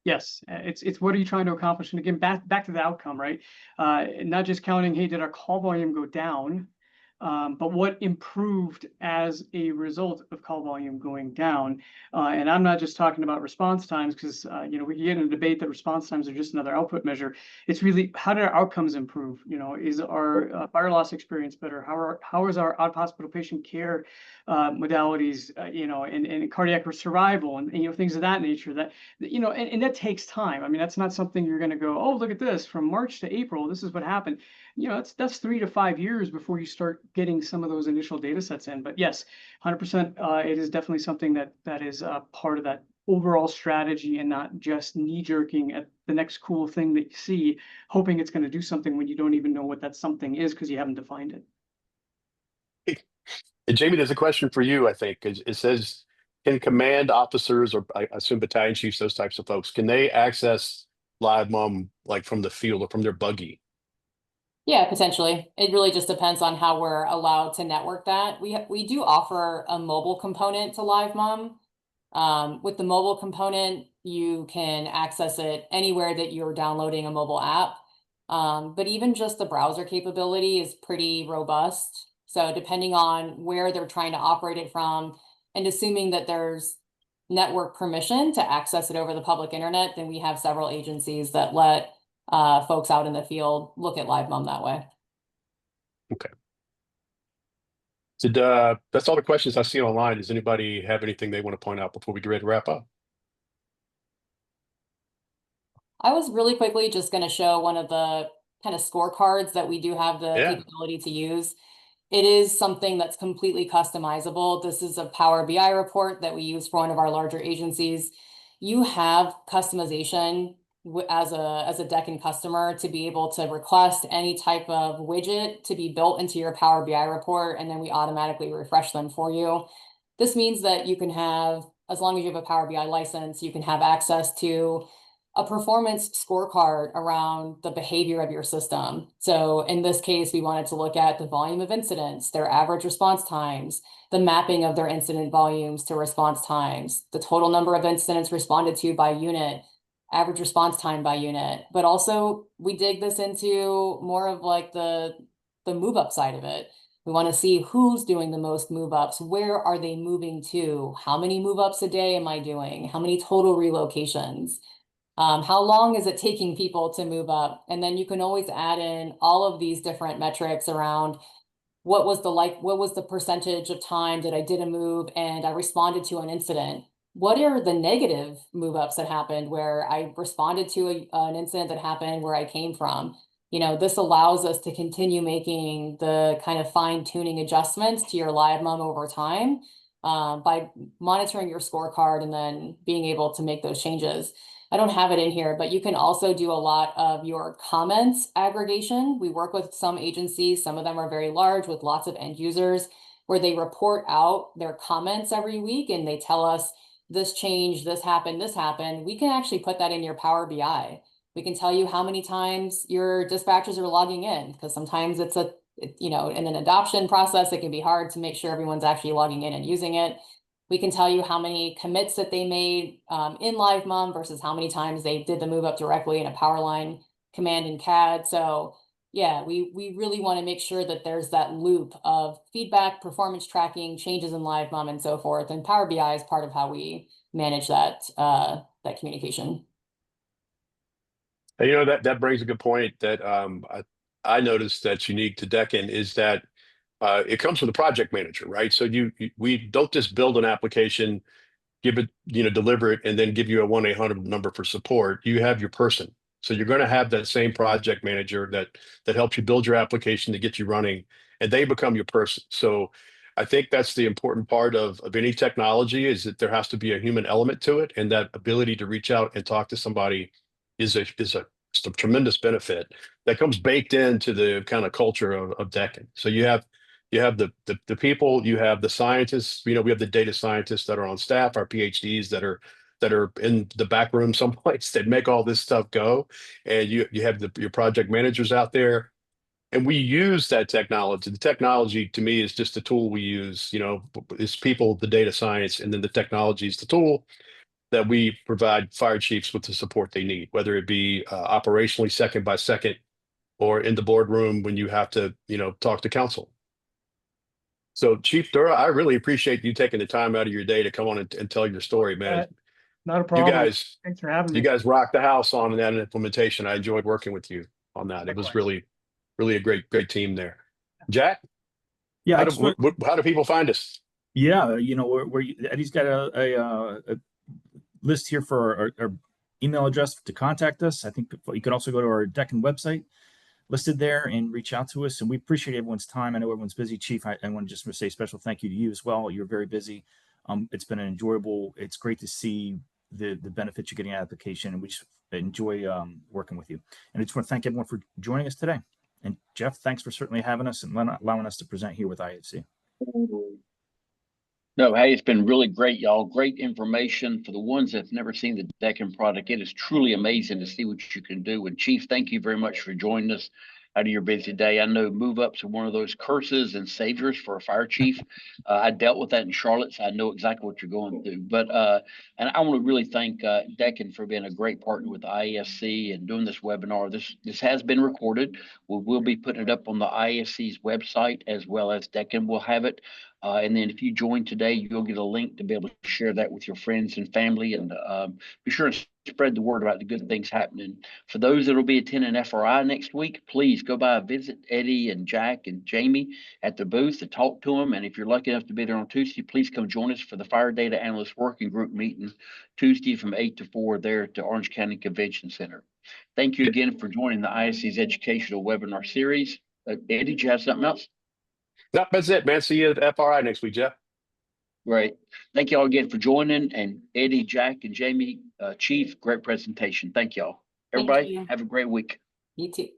Yes, it's what are you trying to accomplish? And again, back to the outcome, right? Not just counting, hey, did our call volume go down? But what improved as a result of call volume going down? And I'm not just talking about response times, because we can get in a debate that response times are just another output measure. It's really, how did our outcomes improve? Is our fire loss experience better? How is our out-of-hospital patient care modalities? And cardiac survival, and things of that nature. And that takes time. I mean, that's not something you're going to go, oh, look at this, from March to April, this is what happened. That's 3 to 5 years before you start getting some of those initial data sets in. But yes, 100%, it is definitely something that is part of that overall strategy, and not just knee-jerking at the next cool thing that you see, hoping it's going to do something when you don't even know what that something is because you haven't defined it. And Jamie, there's a question for you, I think. It says, can command officers, or I assume battalion chiefs, those types of folks, can they access LiveMUM like from the field or from their buggy? Yeah, potentially. It really just depends on how we're allowed to network that. We do offer a mobile component to LiveMUM. With the mobile component, you can access it anywhere that you're downloading a mobile app. But even just the browser capability is pretty robust. So depending on where they're trying to operate it from, and assuming that there's network permission to access it over the public internet, then we have several agencies that let folks out in the field look at LiveMUM that way. Okay. That's all the questions I see online. Does anybody have anything they want to point out before we get ready to wrap up? I was really quickly just going to show one of the kind of scorecards that we do have the Yeah. capability to use. It is something that's completely customizable. This is a Power BI report that we use for one of our larger agencies. You have customization as a Deccan customer to be able to request any type of widget to be built into your Power BI report, and then we automatically refresh them for you. This means that you can have, as long as you have a Power BI license, you can have access to a performance scorecard around the behavior of your system. So in this case, we wanted to look at the volume of incidents, their average response times, the mapping of their incident volumes to response times, the total number of incidents responded to by unit, average response time by unit. But also we dig this into more of like the move up side of it. We want to see who's doing the most move ups. Where are they moving to? How many move ups a day am I doing? How many total relocations? How long is it taking people to move up? And then you can always add in all of these different metrics around what was the percentage of time that I did a move and I responded to an incident? What are the negative move ups that happened where I responded to an incident that happened where I came from? You know, this allows us to continue making the kind of fine tuning adjustments to your LiveMUM over time by monitoring your scorecard and then being able to make those changes. I don't have it in here, but you can also do a lot of your comments aggregation. We work with some agencies, some of them are very large with lots of end users, where they report out their comments every week and they tell us this changed, this happened, this happened. We can actually put that in your Power BI. We can tell you how many times your dispatchers are logging in, because sometimes it's in an adoption process, it can be hard to make sure everyone's actually logging in and using it. We can tell you how many commits that they made in LiveMUM versus how many times they did the move up directly in a Powerline command in CAD. So yeah, we really want to make sure that there's that loop of feedback, performance tracking, changes in LiveMUM, and so forth. And Power BI is part of how we manage that communication. And, that brings a good point that I noticed that's unique to Deccan is that it comes from the project manager, right? So we don't just build an application, give it, deliver it, and then give you a 1-800 number for support. You have your person. So you're going to have that same project manager that helps you build your application to get you running, and they become your person. So I think that's the important part of any technology is that there has to be a human element to it, and that ability to reach out and talk to somebody is a tremendous benefit that comes baked into the kind of culture of Deccan. So you have the people, you have the scientists, we have the data scientists that are on staff, our PhDs that are in the back room someplace that make all this stuff go. And you have your project managers out there. And we use that technology. The technology to me is just a tool we use, it's people, the data science, and then the technology is the tool that we provide fire chiefs with the support they need, whether it be operationally second by second or in the boardroom when you have to, talk to council. So Chief Durre, I really appreciate you taking the time out of your day to come on and tell your story, man. Not a problem. You guys, thanks for having me. You guys rocked the house on that implementation. I enjoyed working with you on that. It was really, really a great team there. Jack? Yeah. How do people find us? Yeah. Eddie's got a list here for our email address to contact us. I think you can also go to our Deccan website listed there and reach out to us. And we appreciate everyone's time. I know everyone's busy. Chief, I want to just say a special thank you to you as well. You're very busy. It's been it's great to see the benefits you're getting out of the application, and we just enjoy working with you. And I just want to thank everyone for joining us today. And Jeff, thanks for certainly having us and allowing us to present here with IFC. No, hey, it's been really great, y'all. Great information for the ones that've never seen the Deccan product. It is truly amazing to see what you can do. And Chief, thank you very much for joining us out of your busy day. I know move ups are one of those curses and saviors for a fire chief. I dealt with that in Charlotte, so I know exactly what you're going through. But and I want to really thank Deccan for being a great partner with the ISC and doing this webinar. This has been recorded. We'll be putting it up on the ISC's website as well as Deccan will have it. And then if you join today, you'll get a link to be able to share that with your friends and family, and be sure and spread the word about the good things happening. For those that will be attending FRI next week, please go by and visit Eddie and Jack and Jamie at the booth to talk to them. And if you're lucky enough to be there on Tuesday, please come join us for the Fire Data Analyst Working Group meeting Tuesday from 8 to 4 there at the Orange County Convention Center. Thank you again for joining the ISC's educational webinar series. Eddie, do you have something else? No, that's it, man. See you at FRI next week, Jeff. Great. Thank you all again for joining. And Eddie, Jack, and Jamie, Chief, great presentation. Thank y'all. Thank Everybody, you. have a great week. You too.